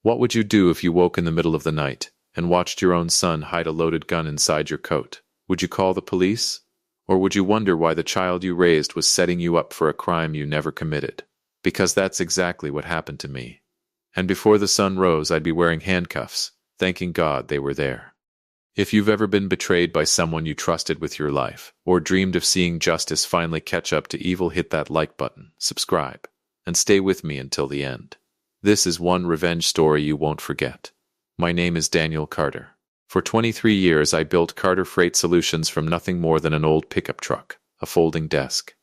What would you do if you woke in the middle of the night and watched your own son hide a loaded gun inside your coat? Would you call the police? Or would you wonder why the child you raised was setting you up for a crime you never committed? Because that's exactly what happened to me. And before the sun rose, I'd be wearing handcuffs, thanking God they were there. If you've ever been betrayed by someone you trusted with your life, or dreamed of seeing justice finally catch up to evil, hit that like button, subscribe, and stay with me until the end. This is one revenge story you won't forget. My name is Daniel Carter. For 23 years, I built Carter Freight Solutions from nothing more than an old pickup truck, a folding desk,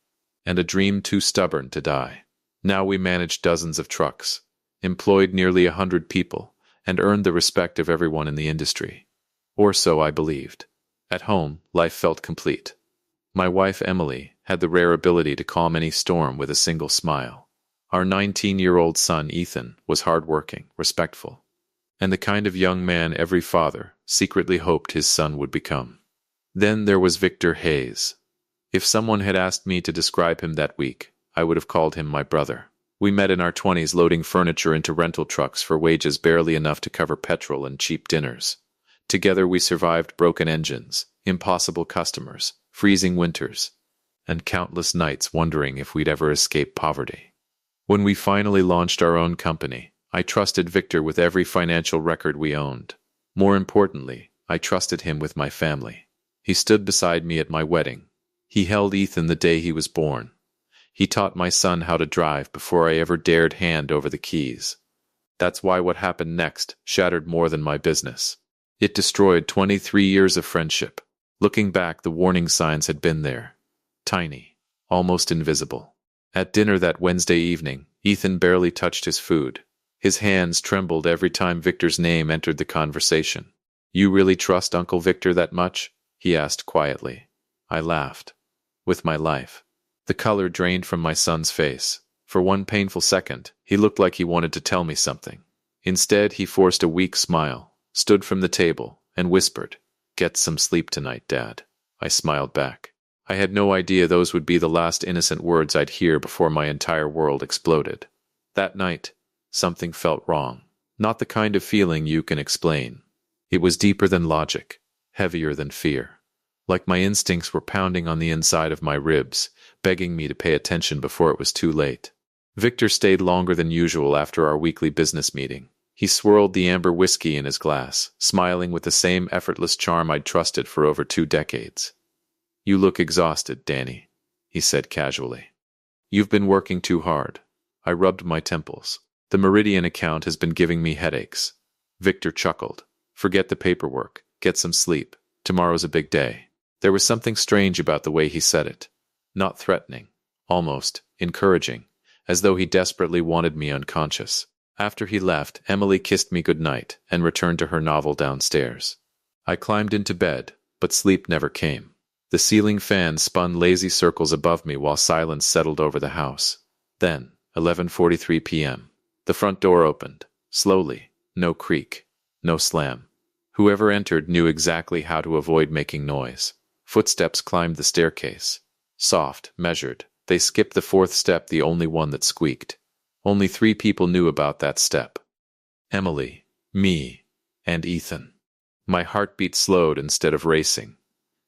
and a dream too stubborn to die. Now we manage dozens of trucks, employed nearly 100 people, and earned the respect of everyone in the industry. Or so I believed. At home, life felt complete. My wife, Emily, had the rare ability to calm any storm with a single smile. Our 19-year-old son, Ethan, was hardworking, respectful, and the kind of young man every father secretly hoped his son would become. Then there was Victor Hayes. If someone had asked me to describe him that week, I would have called him my brother. We met in our 20s loading furniture into rental trucks for wages barely enough to cover petrol and cheap dinners. Together we survived broken engines, impossible customers, freezing winters, and countless nights wondering if we'd ever escape poverty. When we finally launched our own company, I trusted Victor with every financial record we owned. More importantly, I trusted him with my family. He stood beside me at my wedding. He held Ethan the day he was born. He taught my son how to drive before I ever dared hand over the keys. That's why what happened next shattered more than my business. It destroyed 23 years of friendship. Looking back, the warning signs had been there. Tiny, almost invisible. At dinner that Wednesday evening, Ethan barely touched his food. His hands trembled every time Victor's name entered the conversation. "You really trust Uncle Victor that much?" he asked quietly. I laughed. With my life. The color drained from my son's face. For one painful second, he looked like he wanted to tell me something. Instead, he forced a weak smile, stood from the table, and whispered, "Get some sleep tonight, Dad." I smiled back. I had no idea those would be the last innocent words I'd hear before my entire world exploded. That night, something felt wrong. Not the kind of feeling you can explain. It was deeper than logic, heavier than fear. Like my instincts were pounding on the inside of my ribs, begging me to pay attention before it was too late. Victor stayed longer than usual after our weekly business meeting. He swirled the amber whiskey in his glass, smiling with the same effortless charm I'd trusted for over 2 decades. "You look exhausted, Danny," he said casually. "You've been working too hard." I rubbed my temples. "The Meridian account has been giving me headaches." Victor chuckled. "Forget the paperwork. Get some sleep. Tomorrow's a big day." There was something strange about the way he said it. Not threatening. Almost encouraging. As though he desperately wanted me unconscious. After he left, Emily kissed me goodnight and returned to her novel downstairs. I climbed into bed, but sleep never came. The ceiling fan spun lazy circles above me while silence settled over the house. Then, 11:43 p.m., the front door opened, slowly, no creak, no slam. Whoever entered knew exactly how to avoid making noise. Footsteps climbed the staircase. Soft, measured, they skipped the 4th step, the only one that squeaked. Only 3 people knew about that step. Emily, me, and Ethan. My heartbeat slowed instead of racing.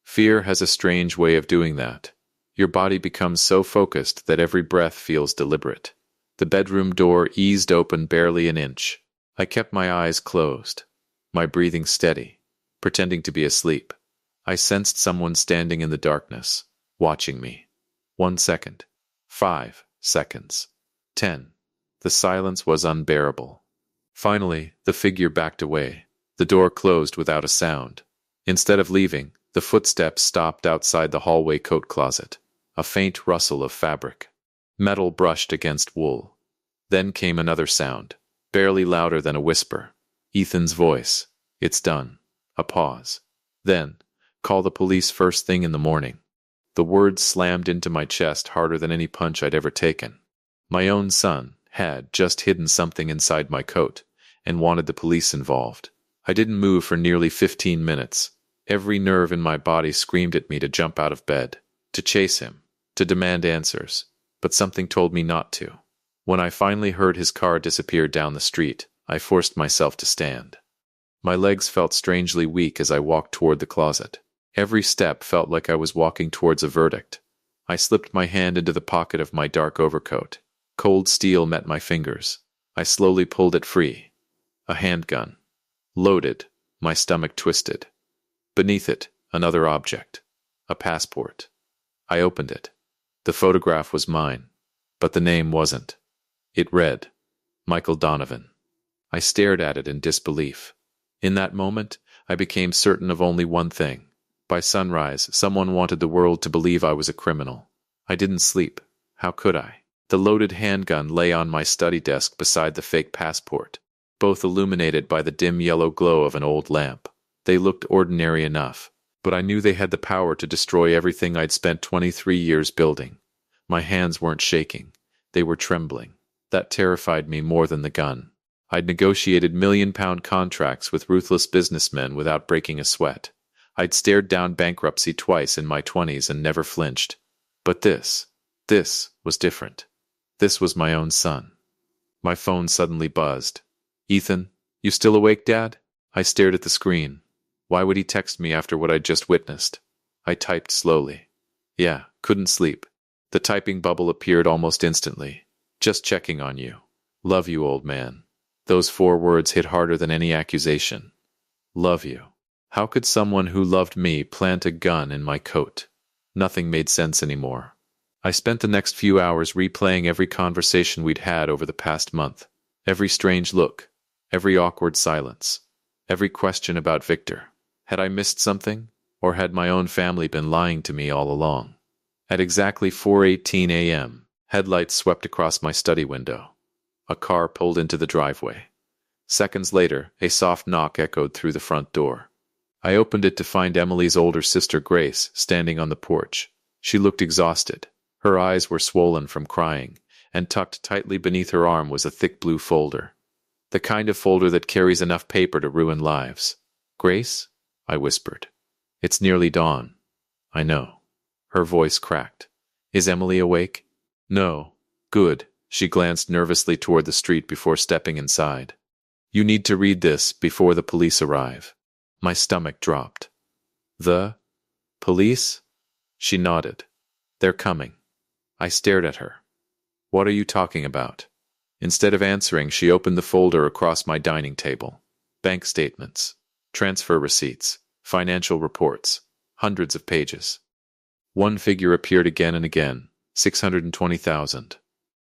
Fear has a strange way of doing that. Your body becomes so focused that every breath feels deliberate. The bedroom door eased open barely an inch. I kept my eyes closed, my breathing steady, pretending to be asleep. I sensed someone standing in the darkness, watching me. 1 second. 5 seconds. 10. The silence was unbearable. Finally, the figure backed away. The door closed without a sound. Instead of leaving, the footsteps stopped outside the hallway coat closet. A faint rustle of fabric. Metal brushed against wool. Then came another sound, barely louder than a whisper. Ethan's voice. "It's done." A pause. Then, "Call the police first thing in the morning." The words slammed into my chest harder than any punch I'd ever taken. My own son had just hidden something inside my coat and wanted the police involved. I didn't move for nearly 15 minutes. Every nerve in my body screamed at me to jump out of bed, to chase him, to demand answers, but something told me not to. When I finally heard his car disappear down the street, I forced myself to stand. My legs felt strangely weak as I walked toward the closet. Every step felt like I was walking towards a verdict. I slipped my hand into the pocket of my dark overcoat. Cold steel met my fingers. I slowly pulled it free. A handgun. Loaded. My stomach twisted. Beneath it, another object. A passport. I opened it. The photograph was mine, but the name wasn't. It read, Michael Donovan. I stared at it in disbelief. In that moment, I became certain of only one thing. By sunrise, someone wanted the world to believe I was a criminal. I didn't sleep. How could I? The loaded handgun lay on my study desk beside the fake passport, both illuminated by the dim yellow glow of an old lamp. They looked ordinary enough, but I knew they had the power to destroy everything I'd spent 23 years building. My hands weren't shaking. They were trembling. That terrified me more than the gun. I'd negotiated million-pound contracts with ruthless businessmen without breaking a sweat. I'd stared down bankruptcy twice in my 20s and never flinched. But this was different. This was my own son. My phone suddenly buzzed. Ethan, you still awake, Dad? I stared at the screen. Why would he text me after what I'd just witnessed? I typed slowly. Yeah, couldn't sleep. The typing bubble appeared almost instantly. Just checking on you. Love you, old man. Those 4 words hit harder than any accusation. Love you. How could someone who loved me plant a gun in my coat? Nothing made sense anymore. I spent the next few hours replaying every conversation we'd had over the past month. Every strange look. Every awkward silence. Every question about Victor. Had I missed something? Or had my own family been lying to me all along? At exactly 4:18 a.m., headlights swept across my study window. A car pulled into the driveway. Seconds later, a soft knock echoed through the front door. I opened it to find Emily's older sister Grace standing on the porch. She looked exhausted. Her eyes were swollen from crying, and tucked tightly beneath her arm was a thick blue folder. The kind of folder that carries enough paper to ruin lives. Grace? I whispered. It's nearly dawn. I know. Her voice cracked. Is Emily awake? No. Good. She glanced nervously toward the street before stepping inside. You need to read this before the police arrive. My stomach dropped. The police? She nodded. They're coming. I stared at her. What are you talking about? Instead of answering, she opened the folder across my dining table. Bank statements, transfer receipts, financial reports, hundreds of pages. One figure appeared again and again, 620,000.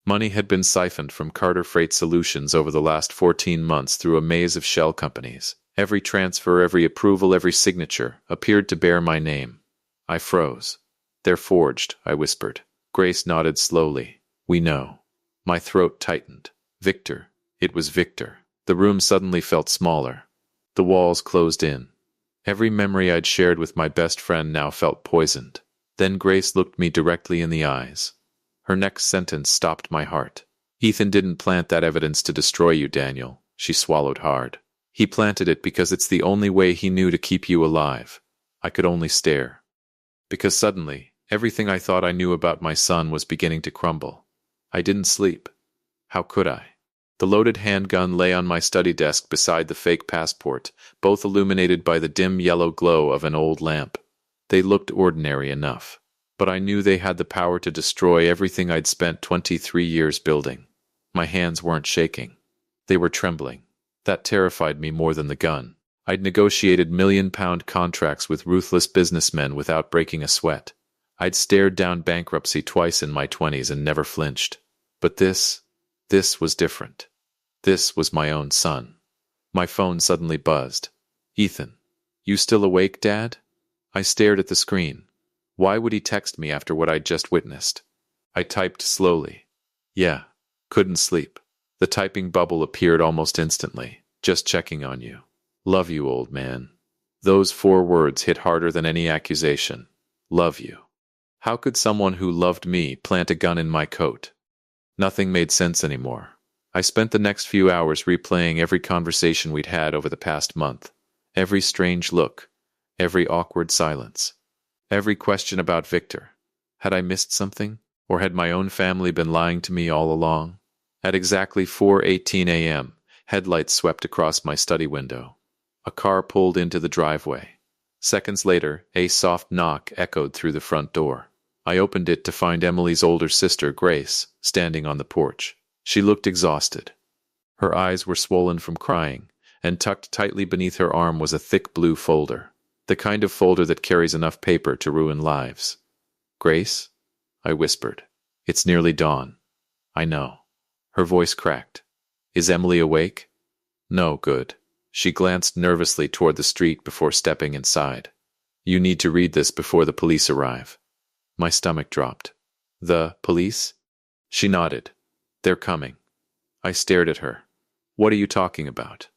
Money had been siphoned from Carter Freight Solutions over the last 14 months through a maze of shell companies. Every transfer, every approval, every signature appeared to bear my name. I froze. They're forged, I whispered. Grace nodded slowly. We know. My throat tightened. Victor. It was Victor. The room suddenly felt smaller. The walls closed in. Every memory I'd shared with my best friend now felt poisoned. Then Grace looked me directly in the eyes. Her next sentence stopped my heart. Ethan didn't plant that evidence to destroy you, Daniel. She swallowed hard. He planted it because it's the only way he knew to keep you alive. I could only stare. Because suddenly, everything I thought I knew about my son was beginning to crumble. I didn't sleep. How could I? The loaded handgun lay on my study desk beside the fake passport, both illuminated by the dim yellow glow of an old lamp. They looked ordinary enough, but I knew they had the power to destroy everything I'd spent 23 years building. My hands weren't shaking. They were trembling. That terrified me more than the gun. I'd negotiated million-pound contracts with ruthless businessmen without breaking a sweat. I'd stared down bankruptcy twice in my 20s and never flinched. But this was different. This was my own son. My phone suddenly buzzed. Ethan, you still awake, Dad? I stared at the screen. Why would he text me after what I'd just witnessed? I typed slowly. Yeah, couldn't sleep. The typing bubble appeared almost instantly. Just checking on you. Love you, old man. Those 4 words hit harder than any accusation. Love you. How could someone who loved me plant a gun in my coat? Nothing made sense anymore. I spent the next few hours replaying every conversation we'd had over the past month. Every strange look. Every awkward silence. Every question about Victor. Had I missed something? Or had my own family been lying to me all along? At exactly 4:18 a.m., Headlights swept across my study window. A car pulled into the driveway. Seconds later, a soft knock echoed through the front door. I opened it to find Emily's older sister, Grace, standing on the porch. She looked exhausted. Her eyes were swollen from crying, and tucked tightly beneath her arm was a thick blue folder, the kind of folder that carries enough paper to ruin lives. "Grace?" I whispered. "It's nearly dawn." "I know." Her voice cracked. "Is Emily awake?" "No, good." She glanced nervously toward the street before stepping inside. "You need to read this before the police arrive." My stomach dropped. "The police?" She nodded. "They're coming." I stared at her. "What are you talking about?"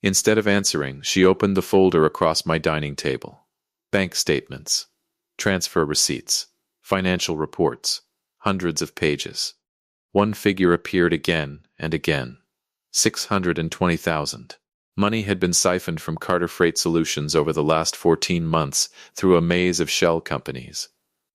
Instead of answering, she opened the folder across my dining table. Bank statements, transfer receipts, financial reports, hundreds of pages. One figure appeared again and again. 620,000. Money had been siphoned from Carter Freight Solutions over the last 14 months through a maze of shell companies.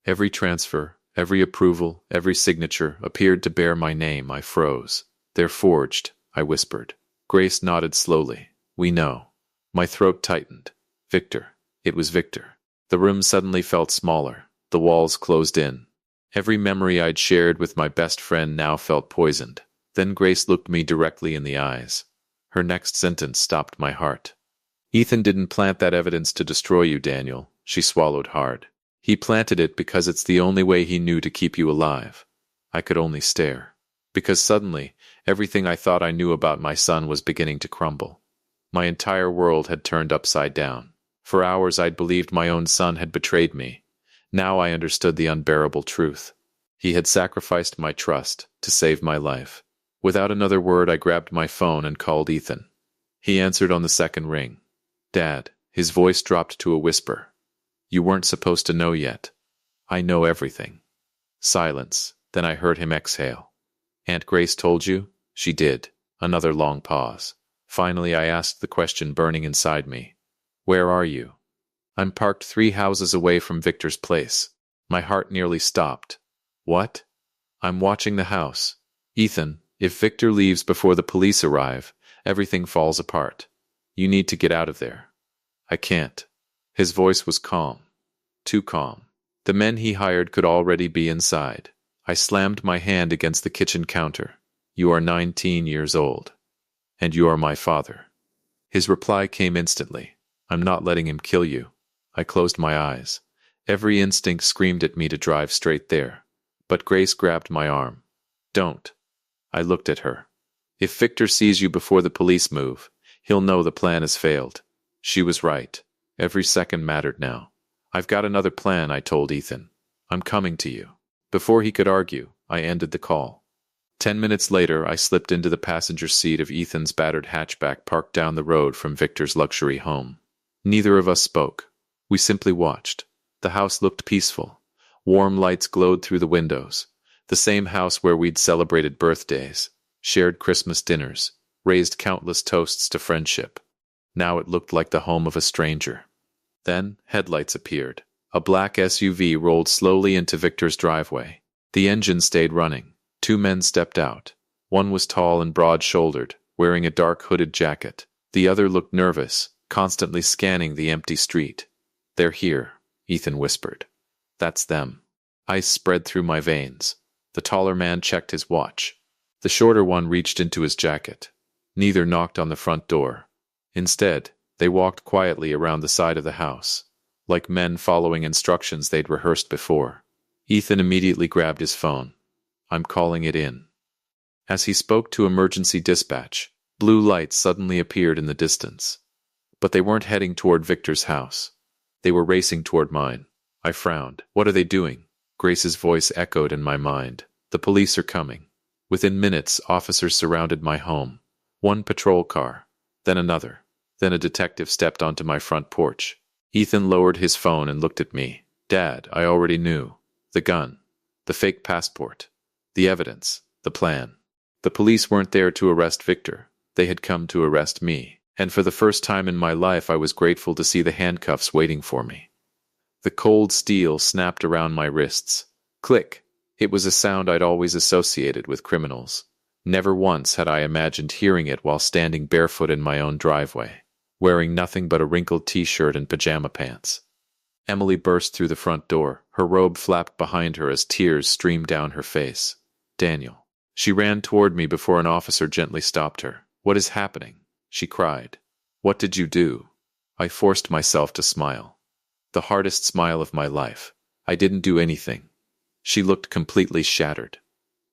Every transfer, every approval, every signature appeared to bear my name. I froze. "They're forged," I whispered. Grace nodded slowly. "We know." My throat tightened. Victor. It was Victor. The room suddenly felt smaller. The walls closed in. Every memory I'd shared with my best friend now felt poisoned. Then Grace looked me directly in the eyes. Her next sentence stopped my heart. "Ethan didn't plant that evidence to destroy you, Daniel." She swallowed hard. "He planted it because it's the only way he knew to keep you alive." I could only stare. Because suddenly, everything I thought I knew about my son was beginning to crumble. My entire world had turned upside down. For hours I'd believed my own son had betrayed me. Now I understood the unbearable truth. He had sacrificed my trust to save my life. Without another word, I grabbed my phone and called Ethan. He answered on the second ring. "Dad." His voice dropped to a whisper. "You weren't supposed to know yet." "I know everything." Silence. Then I heard him exhale. "Aunt Grace told you?" "She did." Another long pause. Finally, I asked the question burning inside me. "Where are you?" "I'm parked 3 houses away from Victor's place." My heart nearly stopped. "What?" "I'm watching the house. Ethan, if Victor leaves before the police arrive, everything falls apart. You need to get out of there." "I can't." His voice was calm. Too calm. The men he hired could already be inside. I slammed my hand against the kitchen counter. "You are 19 years old. And you are my father." His reply came instantly. "I'm not letting him kill you." I closed my eyes. Every instinct screamed at me to drive straight there. But Grace grabbed my arm. "Don't." I looked at her. "If Victor sees you before the police move, he'll know the plan has failed." She was right. Every second mattered now. "I've got another plan," I told Ethan. "I'm coming to you." Before he could argue, I ended the call. 10 minutes later, I slipped into the passenger seat of Ethan's battered hatchback parked down the road from Victor's luxury home. Neither of us spoke. We simply watched. The house looked peaceful. Warm lights glowed through the windows. The same house where we'd celebrated birthdays, shared Christmas dinners, raised countless toasts to friendship. Now it looked like the home of a stranger. Then headlights appeared. A black SUV rolled slowly into Victor's driveway. The engine stayed running. 2 men stepped out. One was tall and broad-shouldered, wearing a dark hooded jacket. The other looked nervous, constantly scanning the empty street. "They're here," Ethan whispered. "That's them." Ice spread through my veins. The taller man checked his watch. The shorter one reached into his jacket. Neither knocked on the front door. Instead, they walked quietly around the side of the house, like men following instructions they'd rehearsed before. Ethan immediately grabbed his phone. "I'm calling it in." As he spoke to emergency dispatch, blue lights suddenly appeared in the distance. But they weren't heading toward Victor's house. They were racing toward mine. I frowned. "What are they doing?" Grace's voice echoed in my mind. "The police are coming." Within minutes, officers surrounded my home. One patrol car, then another. Then a detective stepped onto my front porch. Ethan lowered his phone and looked at me. "Dad, I already knew. The gun. The fake passport. The evidence. The plan." The police weren't there to arrest Victor. They had come to arrest me. And for the first time in my life, I was grateful to see the handcuffs waiting for me. The cold steel snapped around my wrists. Click. It was a sound I'd always associated with criminals. Never once had I imagined hearing it while standing barefoot in my own driveway, wearing nothing but a wrinkled t-shirt and pajama pants. Emily burst through the front door. Her robe flapped behind her as tears streamed down her face. Daniel. She ran toward me before an officer gently stopped her. "What is happening?" she cried. "What did you do?" I forced myself to smile. The hardest smile of my life. I didn't do anything. She looked completely shattered.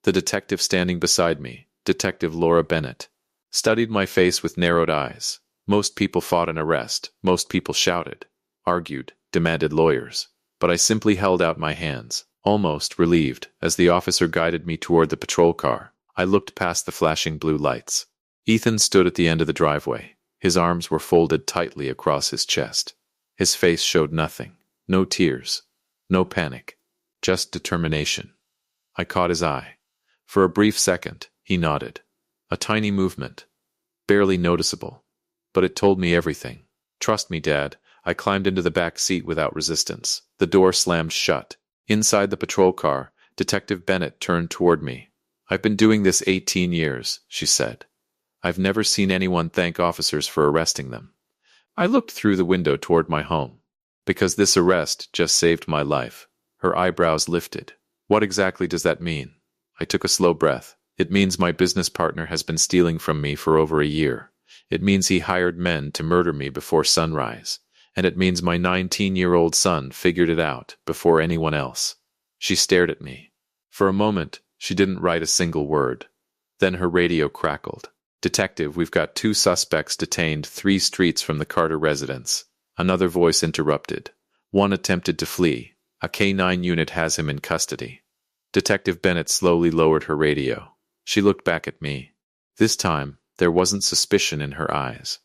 The detective standing beside me, Detective Laura Bennett, studied my face with narrowed eyes. Most people fought an arrest. Most people shouted, argued, demanded lawyers. But I simply held out my hands, almost relieved, as the officer guided me toward the patrol car. I looked past the flashing blue lights. Ethan stood at the end of the driveway. His arms were folded tightly across his chest. His face showed nothing. No tears. No panic. Just determination. I caught his eye. For a brief second, he nodded. A tiny movement. Barely noticeable. But it told me everything. "Trust me, Dad." I climbed into the back seat without resistance. The door slammed shut. Inside the patrol car, Detective Bennett turned toward me. "I've been doing this 18 years, she said. "I've never seen anyone thank officers for arresting them." I looked through the window toward my home. "Because this arrest just saved my life." Her eyebrows lifted. "What exactly does that mean?" I took a slow breath. "It means my business partner has been stealing from me for over a year. It means he hired men to murder me before sunrise. And it means my 19-year-old son figured it out before anyone else." She stared at me. For a moment, she didn't write a single word. Then her radio crackled. "Detective, we've got 2 suspects detained 3 streets from the Carter residence." Another voice interrupted. "One attempted to flee. A K-9 unit has him in custody." Detective Bennett slowly lowered her radio. She looked back at me. This time, there wasn't suspicion in her eyes.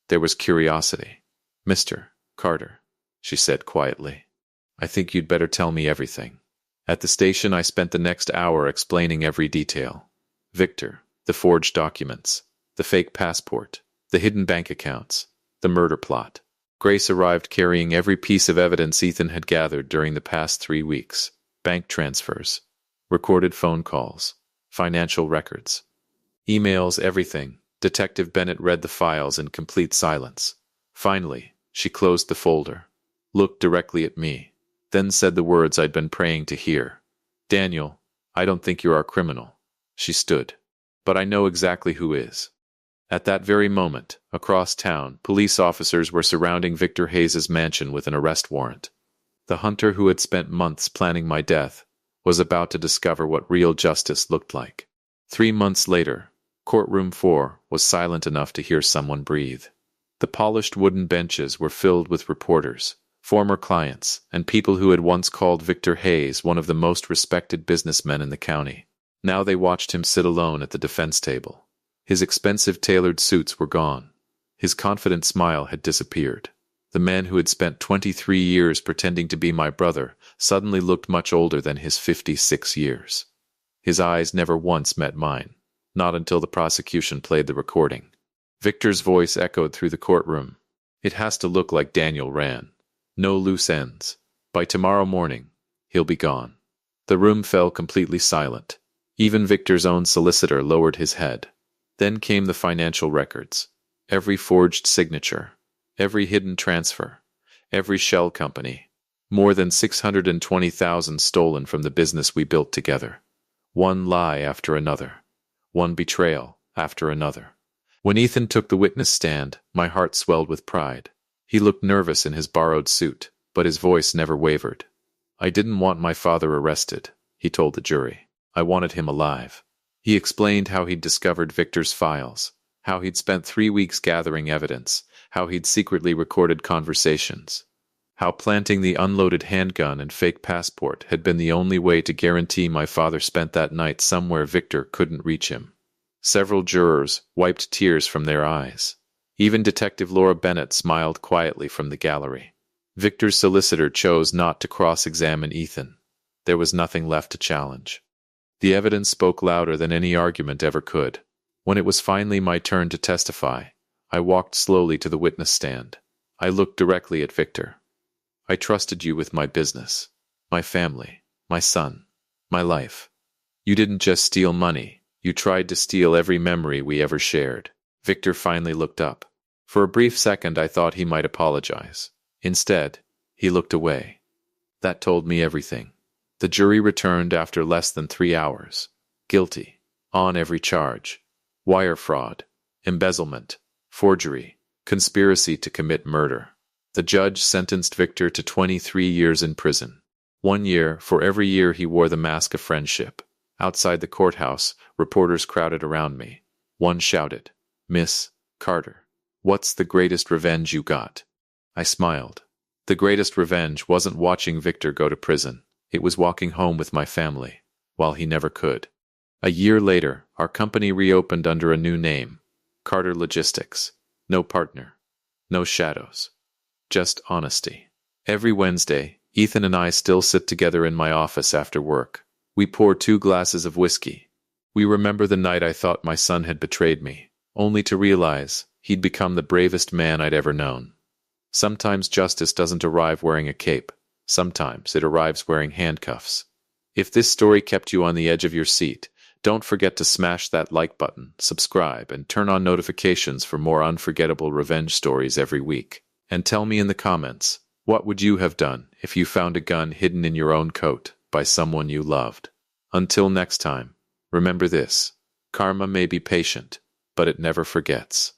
There was curiosity. "Mr. Carter," she said quietly, "I think you'd better tell me everything." At the station, I spent the next hour explaining every detail. Victor, the forged documents, the fake passport, the hidden bank accounts, the murder plot. Grace arrived carrying every piece of evidence Ethan had gathered during the past 3 weeks. Bank transfers, recorded phone calls, financial records, emails, everything. Detective Bennett read the files in complete silence. Finally, she closed the folder, looked directly at me, then said the words I'd been praying to hear. "Daniel, I don't think you're our criminal." She stood. "But I know exactly who is." At that very moment, across town, police officers were surrounding Victor Hayes's mansion with an arrest warrant. The hunter who had spent months planning my death was about to discover what real justice looked like. 3 months later, courtroom 4 was silent enough to hear someone breathe. The polished wooden benches were filled with reporters, former clients, and people who had once called Victor Hayes one of the most respected businessmen in the county. Now they watched him sit alone at the defense table. His expensive tailored suits were gone. His confident smile had disappeared. The man who had spent 23 years pretending to be my brother suddenly looked much older than his 56 years. His eyes never once met mine, not until the prosecution played the recording. Victor's voice echoed through the courtroom. "It has to look like Daniel ran. No loose ends. By tomorrow morning, he'll be gone." The room fell completely silent. Even Victor's own solicitor lowered his head. Then came the financial records. Every forged signature. Every hidden transfer. Every shell company. More than 620,000 stolen from the business we built together. One lie after another. One betrayal after another. When Ethan took the witness stand, my heart swelled with pride. He looked nervous in his borrowed suit, but his voice never wavered. "I didn't want my father arrested," he told the jury. "I wanted him alive." He explained how he'd discovered Victor's files, how he'd spent 3 weeks gathering evidence, how he'd secretly recorded conversations, how planting the unloaded handgun and fake passport had been the only way to guarantee my father spent that night somewhere Victor couldn't reach him. Several jurors wiped tears from their eyes. Even Detective Laura Bennett smiled quietly from the gallery. Victor's solicitor chose not to cross-examine Ethan. There was nothing left to challenge. The evidence spoke louder than any argument ever could. When it was finally my turn to testify, I walked slowly to the witness stand. I looked directly at Victor. "I trusted you with my business, my family, my son, my life. You didn't just steal money, You tried to steal every memory we ever shared. Victor finally looked up. For a brief second, I thought he might apologize. Instead, he looked away. That told me everything. The jury returned after less than 3 hours. Guilty. On every charge. Wire fraud. Embezzlement. Forgery. Conspiracy to commit murder. The judge sentenced Victor to 23 years in prison. 1 year for every year he wore the mask of friendship. Outside the courthouse, reporters crowded around me. One shouted, "Miss Carter, what's the greatest revenge you got?" I smiled. The greatest revenge wasn't watching Victor go to prison. It was walking home with my family, while he never could. A year later, our company reopened under a new name, Carter Logistics. No partner. No shadows. Just honesty. Every Wednesday, Ethan and I still sit together in my office after work. We pour 2 glasses of whiskey. We remember the night I thought my son had betrayed me, only to realize he'd become the bravest man I'd ever known. Sometimes justice doesn't arrive wearing a cape. Sometimes it arrives wearing handcuffs. If this story kept you on the edge of your seat, don't forget to smash that like button, subscribe, and turn on notifications for more unforgettable revenge stories every week. And tell me in the comments, what would you have done if you found a gun hidden in your own coat by someone you loved? Until next time, remember this: karma may be patient, but it never forgets.